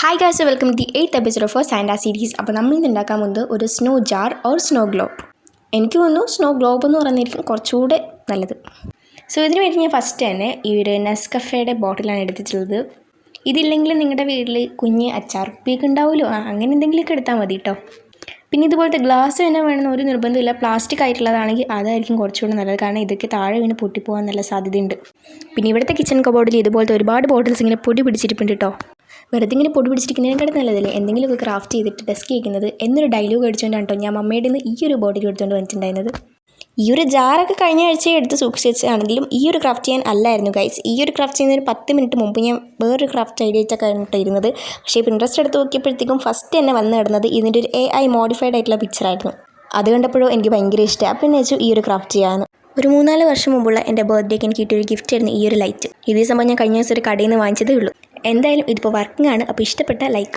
Hi guys, welcome to the 8th episode of Santa series. അപ്പോൾ നമ്മൾ ഇന്ന് ഉണ്ടാക്കാൻ പോകുന്നത് ഒരു snow jar or snow globe. എനിക്ക് തോന്നുന്നു സ്നോ ഗ്ലോബ് എന്ന് പറയുന്നതായിരിക്കും കുറച്ചുകൂടെ നല്ലത്. സോ ഇതിന് വേണ്ടി ഞാൻ ഫസ്റ്റ് തന്നെ ഈ ഒരു നെസ്കഫേയുടെ ബോട്ടിലാണ് എടുത്തിട്ടുള്ളത്. ഇതില്ലെങ്കിൽ നിങ്ങളുടെ വീട്ടിൽ കുഞ്ഞ് അച്ചാർ ഉപ്പിയൊക്കെ ഉണ്ടാവുമല്ലോ, അങ്ങനെ എന്തെങ്കിലുമൊക്കെ എടുത്താൽ മതി കേട്ടോ. പിന്നെ ഇതുപോലത്തെ ഗ്ലാസ് തന്നെ വേണമെന്ന് ഒരു നിർബന്ധമില്ല. പ്ലാസ്റ്റിക് ആയിട്ടുള്ളതാണെങ്കിൽ അതായിരിക്കും കുറച്ചുകൂടി നല്ലത്, കാരണം ഇതൊക്കെ താഴെ വീണ് പൊട്ടിപ്പോകാൻ നല്ല സാധ്യതയുണ്ട്. പിന്നെ ഇവിടുത്തെ കിച്ചൺ കബോർഡിൽ ഇതുപോലത്തെ ഒരുപാട് ബോട്ടിൽസ് ഇങ്ങനെ പൊടി പിടിച്ചിരിപ്പുണ്ട് കേട്ടോ. വെറുതെ ഇങ്ങനെ പൊടി പിടിച്ചിരിക്കുന്നതിനെക്കാട്ടും നല്ലതല്ലേ എന്തെങ്കിലുമൊക്കെ ക്രാഫ്റ്റ് ചെയ്തിട്ട് ഡെസ്ക് വയ്ക്കുന്നത് എന്നൊരു ഡയലോഗ് അടിച്ചുകൊണ്ടാണ് കേട്ടോ ഞാൻ മമ്മയുടെ നിന്ന് ഈ ഒരു ബോട്ടിൽ എടുത്തുകൊണ്ട് വന്നിട്ടുണ്ടായിരുന്നത്. ഈ ഒരു ജാറൊക്കെ കഴിഞ്ഞ ആഴ്ച എടുത്ത് സൂക്ഷിച്ച് വെച്ചാണെങ്കിലും ഈ ഒരു ക്രാഫ്റ്റ് ചെയ്യാൻ അല്ലായിരുന്നു ഗൈസ്. ഈ ഒരു ക്രാഫ്റ്റ് ചെയ്യുന്നതിന് 10 മിനിറ്റ് മുമ്പ് ഞാൻ വേറൊരു ക്രാഫ്റ്റ് ഐഡിയ വെച്ചാൽ കഴിഞ്ഞിട്ടായിരുന്നത്. പക്ഷേ ഇൻട്രസ്റ്റ് എടുത്ത് നോക്കിയപ്പോഴത്തേക്കും ഫസ്റ്റ് തന്നെ വന്ന് കിടന്നത് ഇതിൻ്റെ ഒരു AI മോഡിഫൈഡ് ആയിട്ടുള്ള പിക്ചറായിരുന്നു. അത് കണ്ടപ്പോഴും എനിക്ക് ഭയങ്കര ഇഷ്ടമായി. അപ്പം എന്നു വെച്ചു ഈ ഒരു ക്രാഫ്റ്റ് ചെയ്യാമെന്ന്. ഒരു 3-4 വർഷം മുമ്പുള്ള എൻ്റെ ബർത്ത്ഡേക്ക് എനിക്ക് കിട്ടിയൊരു ഗിഫ്റ്റ് ആയിരുന്നു ഈ ഒരു ലൈറ്റ്. ഇതേ സംഭവം ഞാൻ കഴിഞ്ഞ ദിവസം ഒരു കടയിൽ നിന്ന് വാങ്ങിച്ചതേ ഉള്ളൂ. എന്തായാലും ഇതിപ്പോൾ വർക്കിംഗ് ആണ്. അപ്പോൾ ഇഷ്ടപ്പെട്ട ലൈക്ക്.